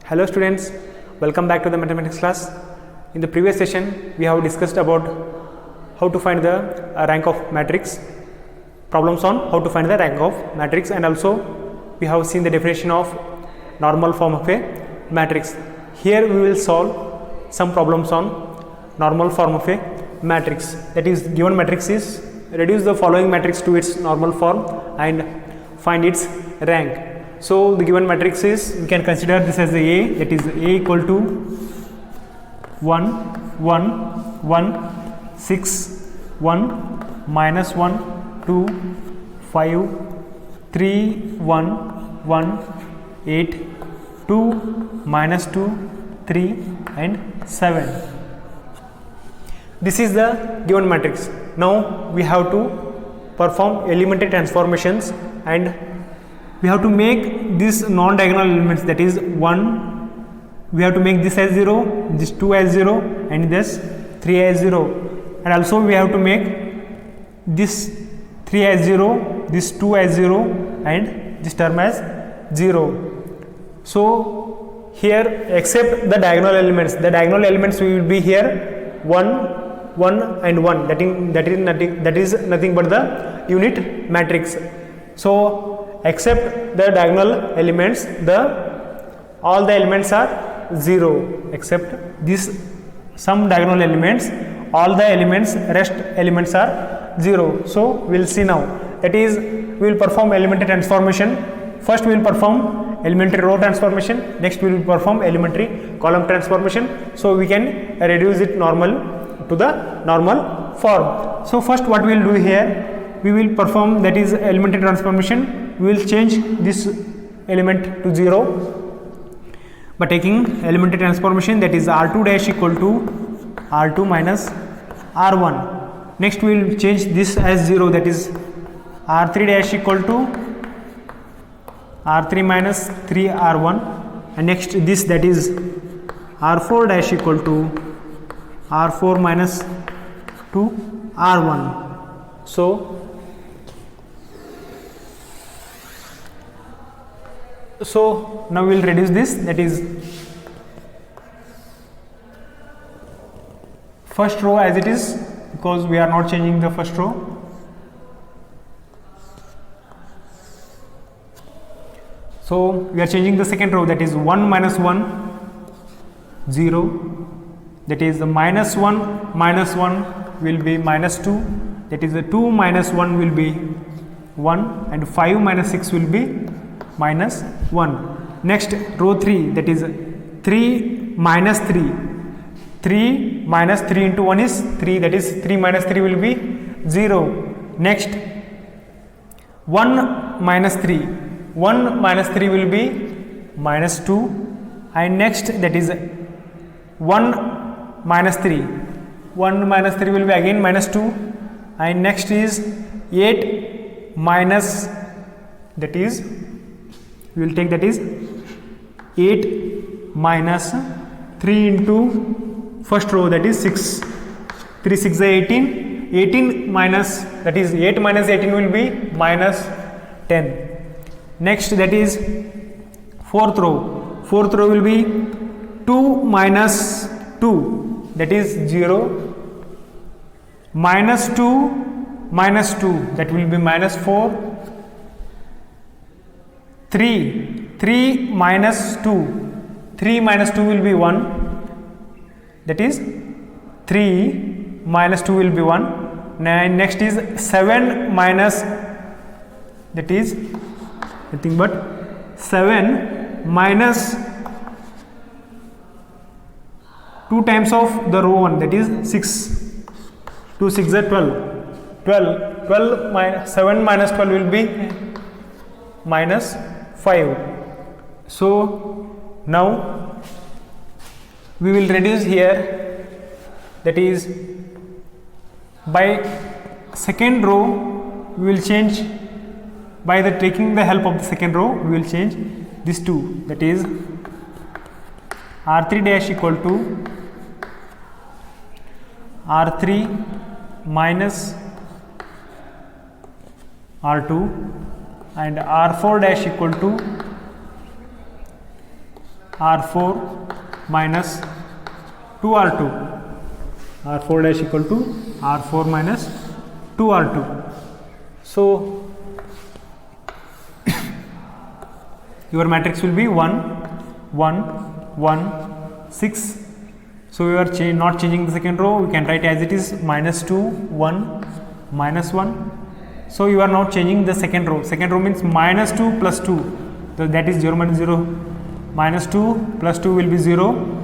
Hello students, welcome back to the mathematics class. In the previous session, we have discussed about how to find the rank of matrix, problems on how to find the rank of matrix, and also we have seen the definition of normal form of a matrix. Here we will solve some problems on normal form of a matrix. That is, given matrix is reduce the following matrix to its normal form and find its rank. So the given matrix is, we can consider this as the A, that is A equal to 1, 1, 1, 6, 1, minus 1, 2, 5, 3, 1, 1, 8, 2, minus 2, 3 and 7. This is the given matrix. Now we have to perform elementary transformations and we have to make these non-diagonal elements, that is 1, we have to make this as 0, this 2 as 0 and this 3 as 0, and also we have to make this 3 as 0, this 2 as 0 and this term as 0. So here, except the diagonal elements will be here 1, 1 and 1, that is nothing but the unit matrix. So except the diagonal elements, all the elements are 0, except this some diagonal elements, all the rest elements are 0. So we will see now, that is, we will perform elementary transformation. First we will perform elementary row transformation, next we will perform elementary column transformation, so we can reduce it to the normal form. So first what we will do here, we will perform, that is elementary transformation. We will change this element to 0 by taking elementary transformation, that is R2 dash equal to R2 minus R1. Next we will change this as 0, that is R3 dash equal to R3 minus 3R1, and next this, that is R4 dash equal to R4 minus 2R1. So now we will reduce this, that is first row as it is, because we are not changing the first row. So we are changing the second row, that is 1 minus 1, 0, that is the minus 1 will be minus 2, that is the 2 minus 1 will be 1, and 5 minus 6 will be minus 1. Next row 3, that is 3 minus 3. 3 minus 3 into 1 is 3, that is 3 minus 3 will be 0. Next 1 minus 3. 1 minus 3 will be minus 2, and next, that is 1 minus 3. 1 minus 3 will be again minus 2, and next is 8 minus, that is, we will take, that is 8 minus 3 into first row, that is 6. 3 6 is 18. 18 minus, that is 8 minus 18 will be minus 10. Next, that is fourth row. Fourth row will be 2 minus 2, that is 0. Minus 2 minus 2, that will be minus 4. 3 minus 2. 3 minus 2 will be 1, that is 3 minus 2 will be 1. Next is 7 minus, that is nothing but 7 minus 2 times of the row 1, that is 6. 2 6 are 12. 12 minus 7 minus 12 will be minus 5. So now we will reduce here, that is by second row we will change, by taking the help of the second row we will change this 2, that is R3 dash equal to R3 minus R2 and R4 dash equal to R4 minus 2R2. R4 dash equal to R4 minus 2R2. So your matrix will be 1 1 1 6. So we are not changing the second row, we can write as it is minus 2 1 minus 1. So you are not changing the second row. Second row means minus 2 plus 2, so that is 0 minus 0. Minus 2 plus 2 will be 0.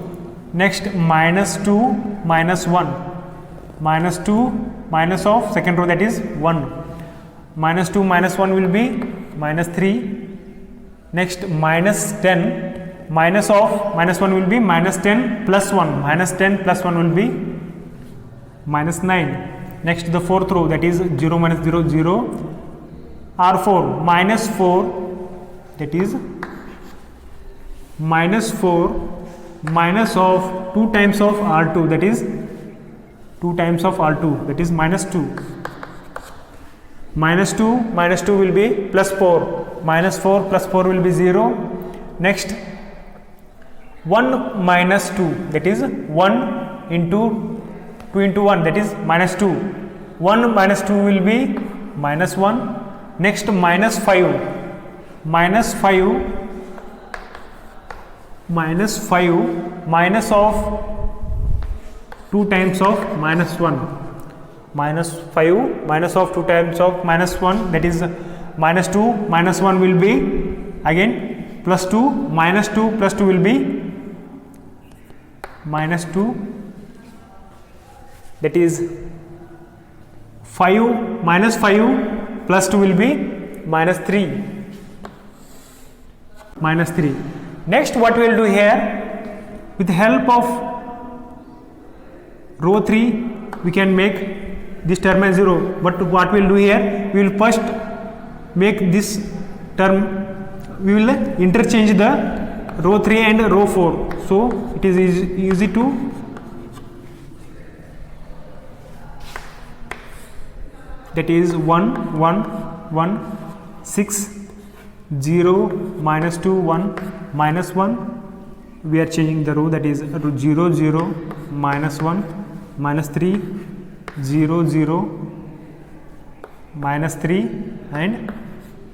Next minus 2 minus 1, minus 2 minus of second row, that is 1. Minus 2 minus 1 will be minus 3. Next minus 10, minus of minus 1 will be minus 10 plus 1, minus 10 plus 1 will be minus 9. Next the fourth row, that is 0 minus 0 0. R4 minus 4, that is minus 4 minus of 2 times of R2, that is 2 times of R2, that is minus 2. Minus 2 minus 2 will be plus 4, minus 4 plus 4 will be 0. Next 1 minus 2, that is 1 into 2 into 1, that is minus 2. 1 minus 2 will be minus 1. Next minus 5, minus 5 minus 5 minus of 2 times of minus 1, minus 5 minus of 2 times of minus 1, that is minus 2 minus 1 will be again plus 2, minus 2 plus 2 will be minus 2, that is 5 minus 5 plus 2 will be minus 3, minus 3. Next what we will do here, with the help of row 3 we can make this term as 0, but what we will do here, we will first make this term, we will interchange the row 3 and row 4. So it is easy to that is 1 1 1 6 0 minus 2 1 minus 1. We are changing the row, that is 0 0 minus 1 minus 3 0 0 minus 3 and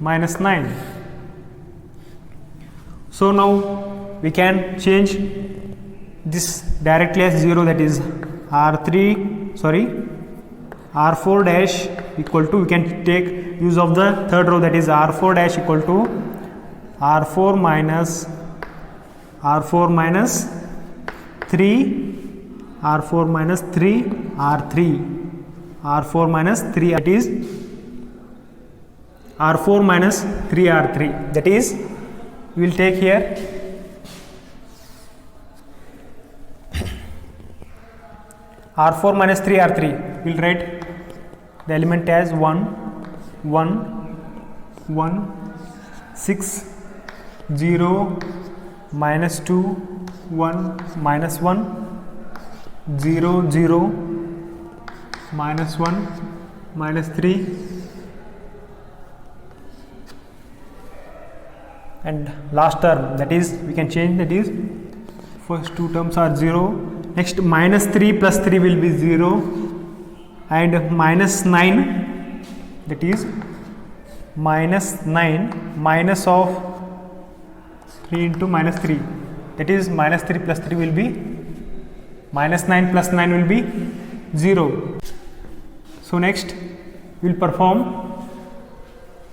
minus 9. So now we can change this directly as 0, that is R4 dash equal to, we can take use of the third row, that is R4 dash equal to R4 minus 3 R4 minus 3 R3, R4 minus 3, that is R4 minus 3 R3, that is we will take here R4 minus 3 R3, we will write the element as 1 1 1 6 0 minus 2 1 minus 1 0 0 minus 1 minus 3 and last term, that is we can change, that is first two terms are 0. Next minus 3 plus 3 will be 0 and minus 9, that is minus 9 minus of 3 into minus 3, that is minus 3 plus 3 will be minus 9 plus 9 will be 0. So next we will perform.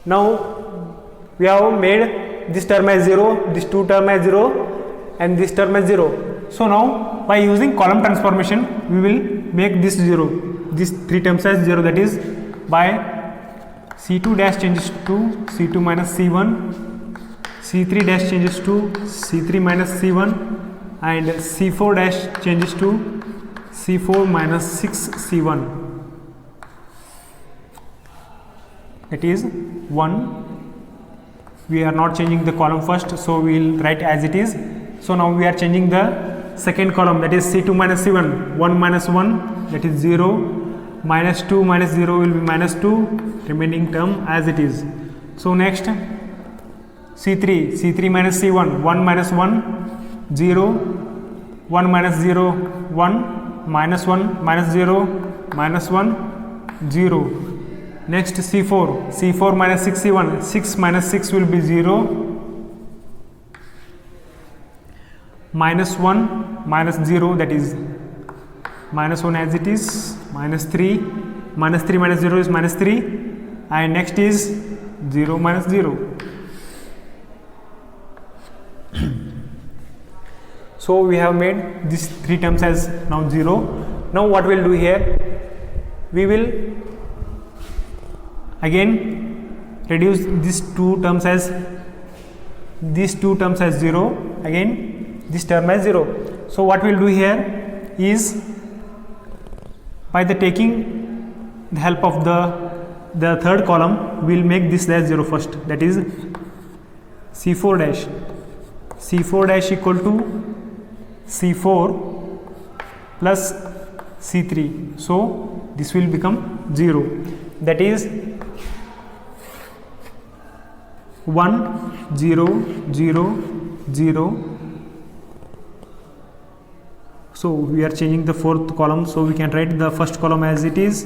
Now we have made this term as 0, this two term as 0 and this term as 0. So now by using column transformation we will make this 0, these three terms as 0, that is by C2 dash changes to C2 minus C1, C3 dash changes to C3 minus C1 and C4 dash changes to C4 minus 6C1, that is 1. We are not changing the column first, so we will write as it is. So now we are changing the second column, that is C2 minus C1, 1 minus 1, that is 0, minus 2 minus 0 will be minus 2, remaining term as it is. So next C3 minus C1, 1 minus 1, 0, 1 minus 0, 1, minus 1, minus 0, minus 1, 0. Next C4 minus 61, 6 minus 6 will be 0, minus 1, minus 0, that is minus 1 as it is, minus 3 minus 0 is minus 3, and next is 0 minus 0. So we have made these three terms as now 0. Now what we'll do here, we will again reduce these two terms as 0, again this term as 0. So what we'll do here is, by the taking the help of the third column, we'll make this as 0 first, that is C4 dash equal to C4 plus C3. So this will become 0, that is 1, 0, 0, 0. So we are changing the fourth column, so we can write the first column as it is,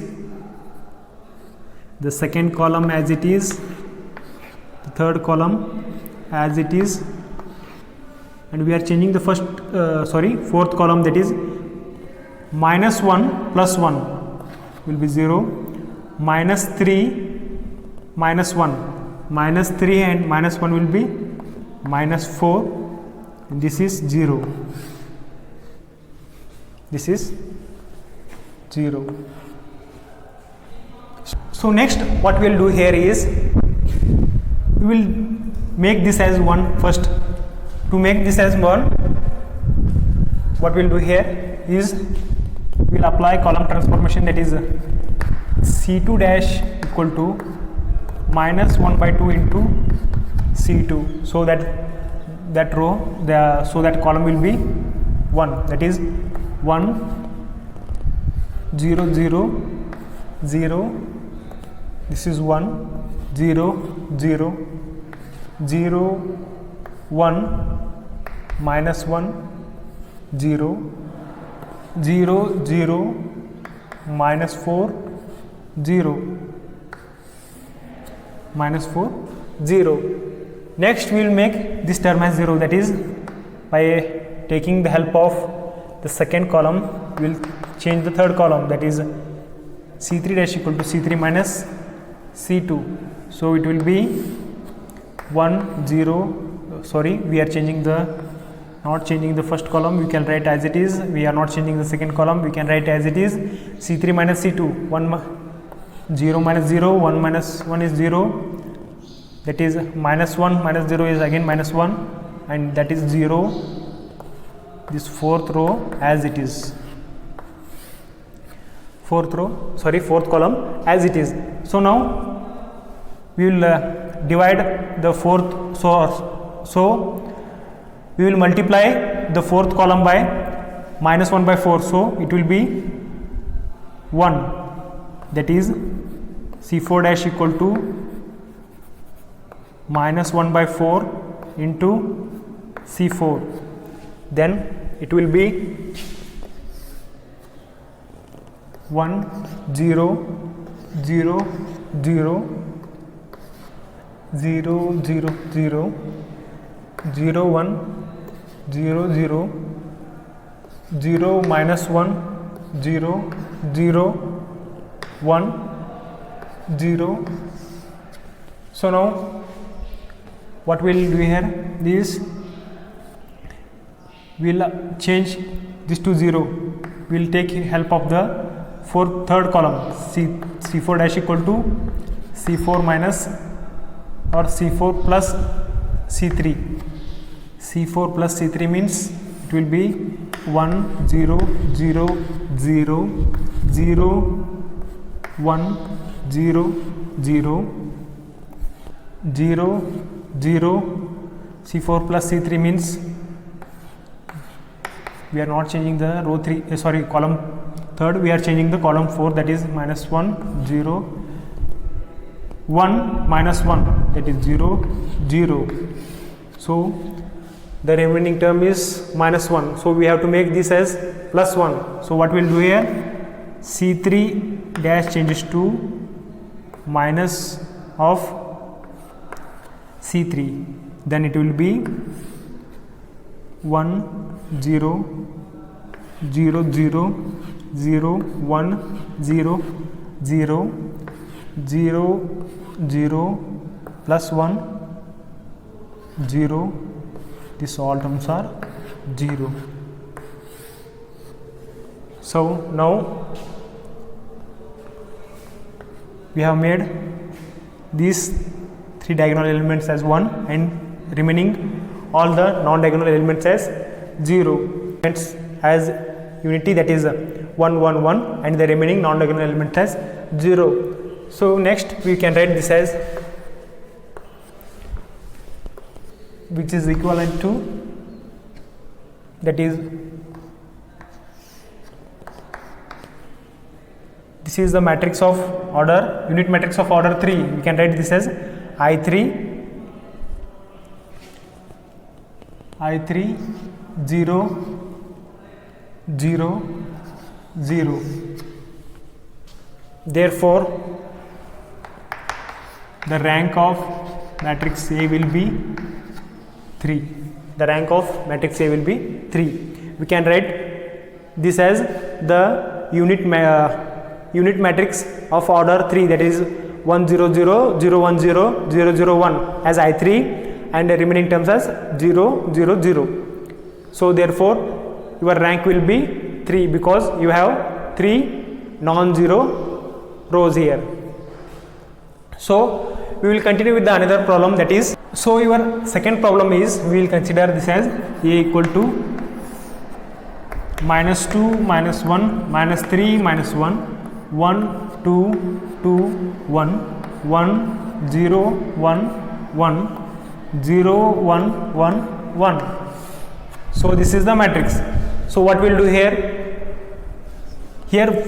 the second column as it is, the third column as it is, and we are changing the fourth column, that is minus 1 plus 1 will be 0, minus 3 minus 1, minus 3 and minus 1 will be minus 4, and this is 0. This is 0. So next what we will do here is, we will make this as 1 first. To make this as 1, what we will do here is, we will apply column transformation, that is C2 dash equal to minus 1 by 2 into C2, so that column will be 1, that is 1, 0, 0, 0, this is 1, 0, 0, 0, 1, minus 1, 0, 0, 0, minus 4, 0, minus 4, 0. Next we will make this term as 0, that is by taking the help of the second column, we will change the third column, that is C3 dash equal to C3 minus C2. So it will be 1, 0, we are not changing the first column, we can write as it is. We are not changing the second column, we can write as it is, C3 minus C2, 0 minus 0, 1 minus 1 is 0, that is minus 1 minus 0 is again minus 1, and that is 0, this fourth column as it is. So now we will divide the fourth, so we will multiply the fourth column by minus 1 by 4, so it will be 1, that is C4 dash equal to minus 1 by 4 into C4, then it will be 1, 0, 0, 0, 0, 0, 0, 0, 1, 0, 0, 0, minus 1, 0, 0, 1, 0. So now what we will do here is, we will change this to 0. We will take help of the third column, C4 dash equal to C4 minus or C4 plus C3. C4 plus C3 means it will be 1, 0, 0, 0, 0, 1, 0, 0, 0, 0. C4 plus C3 means we are not changing the column third, we are changing the column 4, that is minus 1, 0, 1, minus 1, that is 0, 0. So the remaining term is minus 1. So we have to make this as plus 1. So what we'll do here, C3 dash changes to minus of C3, then it will be 1 0 0 0 0 1 0 0 0 0 plus 1 0. These all terms are 0. So now we have made these 3 diagonal elements as 1 and remaining all the non-diagonal elements as 0. Elements as unity, that is 1 1 1, and the remaining non-diagonal element as 0. So next we can write this as, which is equivalent to, that is, this is the matrix of order, unit matrix of order 3. We can write this as I3 0 0 0. Therefore the rank of matrix A will be 3. The rank of matrix A will be 3. We can write this as the unit matrix of order 3, that is 1 0 0 0 1 0 0 0 1 as I3, and the remaining terms as 0 0 0. So therefore your rank will be 3 because you have 3 non-zero rows here. So we will continue with the another problem, that is, so your second problem is, we will consider this as A equal to minus 2 minus 1 minus 3 minus 1 1 2 2 1 1 0 1 1 0 1 1 1. So this is the matrix. So what we will do here,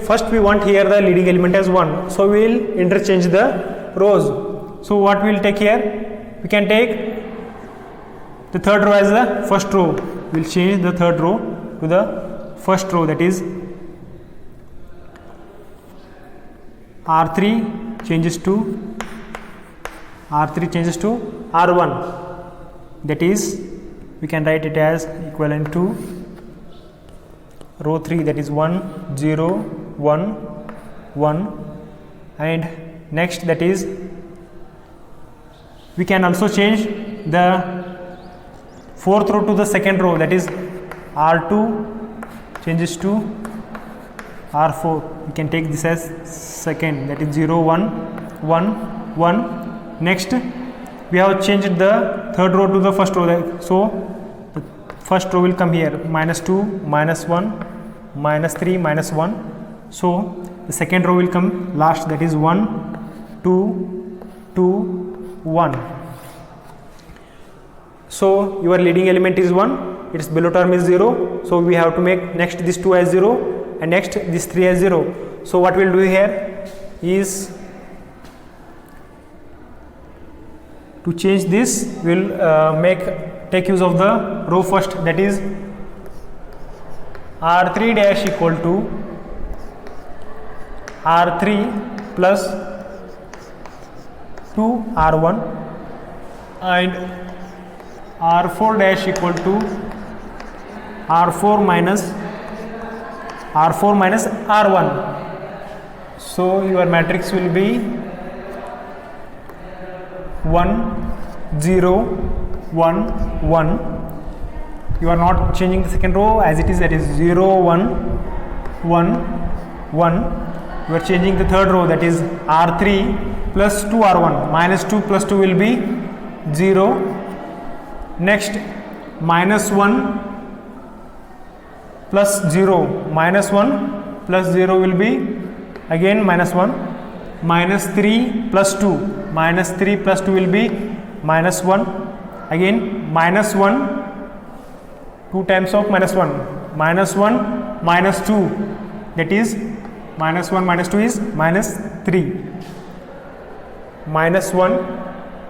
first we want here the leading element as 1. So we will interchange the rows. So what we will take here, we can take the third row as the first row. We will change the third row to the first row, that is R3 changes to R1, that is, we can write it as equivalent to row 3, that is 1 0 1 1, and next, that is, we can also change the fourth row to the second row, that is R2 changes to R4. We can take this as second, that is 0 1 1 1. Next we have changed the third row to the first row, so the first row will come here, minus 2 minus 1 minus 3 minus 1. So the second row will come last, that is 1 2 2 1. So your leading element is 1, its below term is 0. So we have to make next this 2 as 0 and next this 3 as 0. So what we will do here is, to change this, we will take use of the row first, that is R3 dash equal to R3 plus 2 R1 and R4 dash equal to R4 minus R1. So your matrix will be 1 0 1 1. You are not changing the second row as it is, that is 0 1 1 1. You are changing the third row, that is R3 plus 2 R1. Minus 2 plus 2 will be 0. Next, minus 1 plus 0, minus 1 plus 0 will be again minus 1. Minus 3 plus 2, minus 3 plus 2 will be minus 1. Again minus 1, 2 times of minus 1, minus 1 minus 2, that is minus 1 minus 2 is minus 3. Minus 1,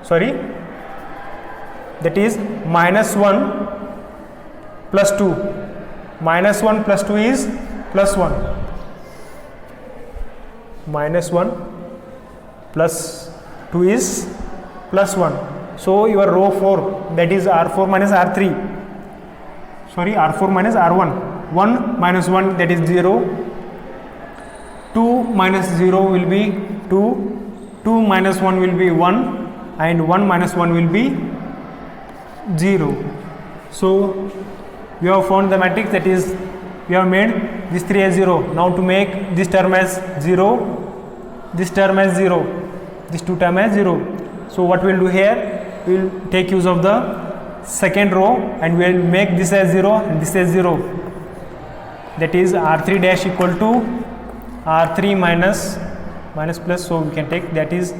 sorry, that is minus 1 plus 2, minus 1 plus 2 is plus 1, minus 1 plus 2 is plus 1. So your row 4, that is R4 minus R3, sorry, R4 minus R1, 1 minus 1, that is 0, 2 minus 0 will be 2, 2 minus 1 will be 1, and 1 minus 1 will be 0. So we have found the matrix, that is we have made this 3 as 0. Now to make this term as 0, this term as 0, this two term as 0. So what we will do here, we will take use of the second row and we will make this as 0 and this as 0. That is R3 dash equal to R3 minus plus, so we can take, that is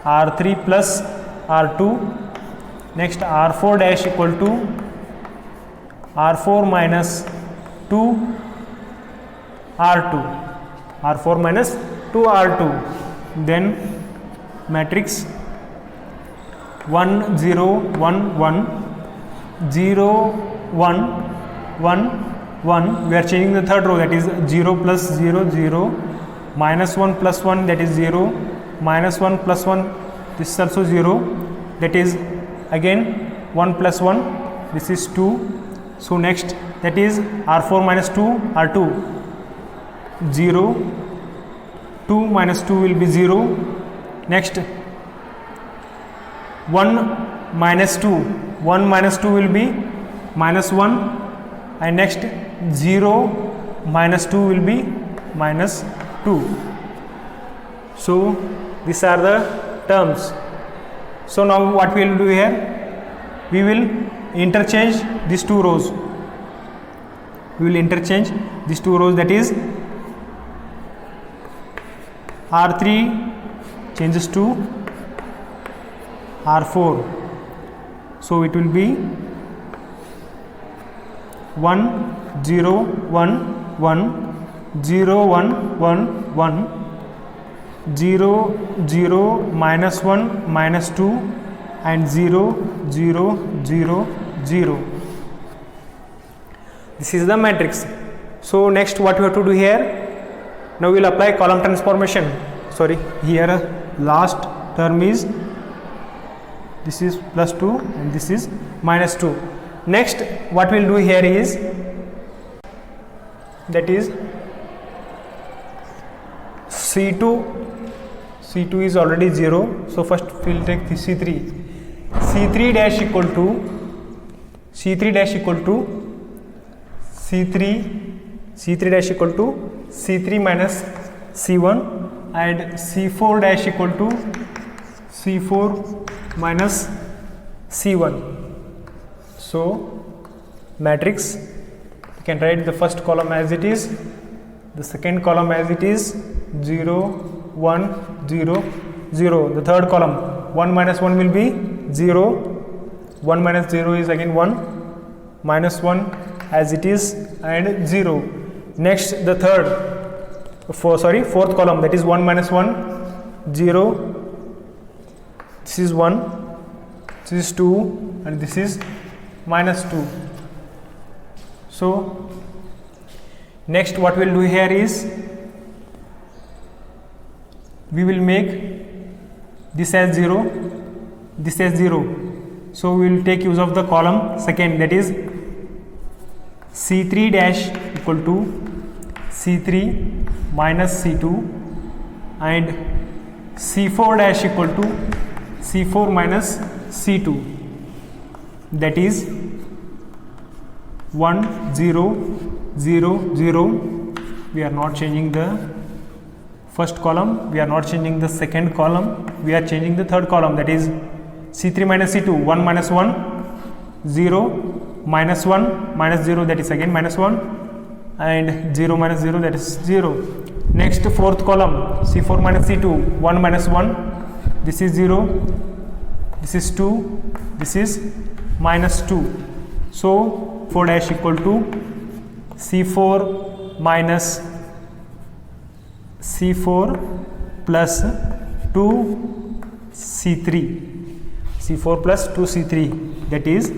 R3 plus R2. Next R4 dash equal to R4 minus 2 R2, R4 minus 2 R2. Then matrix 1 0 1 1 0 1 1 1. We are changing the third row, that is 0 plus 0 0, minus 1 plus 1, that is 0, minus 1 plus 1, this is also 0, that is again 1 plus 1, this is 2. So next, that is R4 minus 2 R2, 0, 2 minus 2 will be 0. Next 1 minus 2, 1 minus 2 will be minus 1, and next 0 minus 2 will be minus 2. So these are the terms. So now what we will do here, we will interchange these two rows. We will interchange these two rows, that is R3 changes to R4. So it will be 1 0 1 1 0 1 1 1 0 0 minus 1 minus 2 and 0 0 0 0. This is the matrix. So next what we have to do here, now we will apply column transformation. Sorry, here last term is, this is plus 2 and this is minus 2. Next what we will do here is, that is C2 is already 0, so first we will take the C3 dash equal to C3 dash equal to C3 dash equal to C3 minus C1, and C4 dash equal to C4 minus C1. So matrix, you can write the first column as it is, the second column as it is, 0 1 0 0. The third column, 1 minus 1 will be 0, 1 minus 0 is again 1, minus 1 as it is, and 0. Next the fourth column, that is 1 minus 1 0, this is 1, this is 2, and this is minus 2. So next what we will do here is, we will make this as 0, this as 0. So we will take use of the column second, that is C3 dash equal to C3 minus C2, and C4 dash equal to C4 minus C2, that is 1 0 0 0. We are not changing the first column, we are not changing the second column, we are changing the third column, that is C3 minus C2, 1 minus 1 0, minus 1 minus 0, that is again minus 1, and 0 minus 0, that is 0. Next fourth column, C4 minus C2, 1 minus 1, this is 0, this is 2, this is minus 2. So 4 dash equal to C4 minus C4 plus 2 C3, C4 plus 2 C3, that is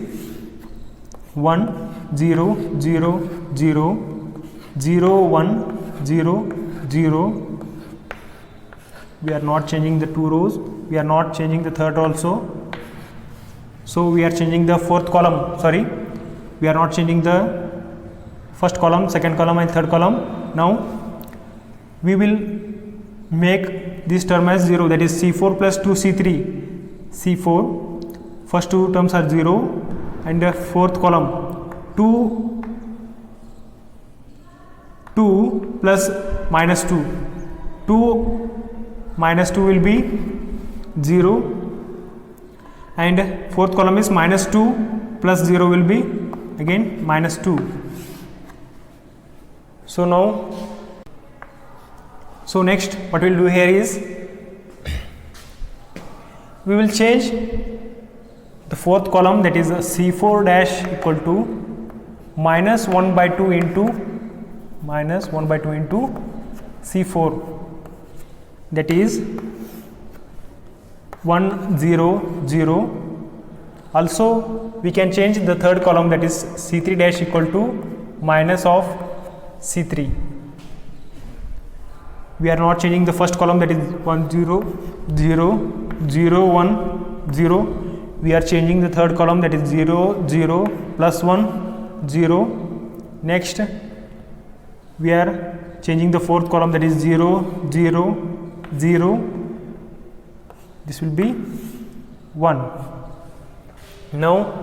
1 0 0 0 0 1 0 0. We are not changing the two rows, we are not changing the third also, so we are changing the fourth column, sorry, we are not changing the first column, second column and third column. Now we will make this term as 0, that is C4 plus 2C3. C4, first two terms are 0, and the fourth column 2 plus minus 2. 2 minus 2 will be 0, and fourth column is minus 2 plus 0 will be again minus 2. So now, so next what we will do here is we will change the fourth column, that is C4 dash equal to minus 1 by 2 into C4, that is 1 0 0. Also we can change the third column, that is C3 dash equal to minus of C3. We are not changing the first column, that is 1 0 0 0 1 0. We are changing the third column, that is 0 0 plus 1 0. Next we are changing the fourth column, that is 0 0 0. This will be 1. Now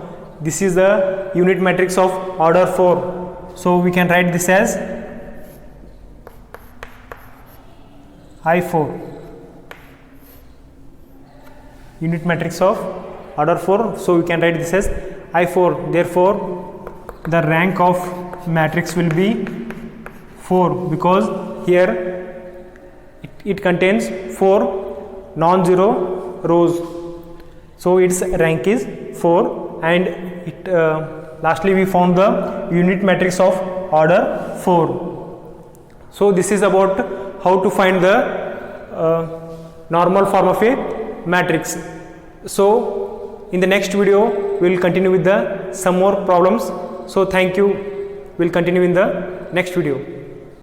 this is the unit matrix of order 4, so we can write this as I4, unit matrix of order 4, so we can write this as I4. Therefore the rank of matrix will be 4, because here it contains 4 non-zero rows, so its rank is 4, and it lastly we found the unit matrix of order 4. So this is about how to find the normal form of a matrix. So in the next video we will continue with some more problems. So thank you, we will continue in the next video.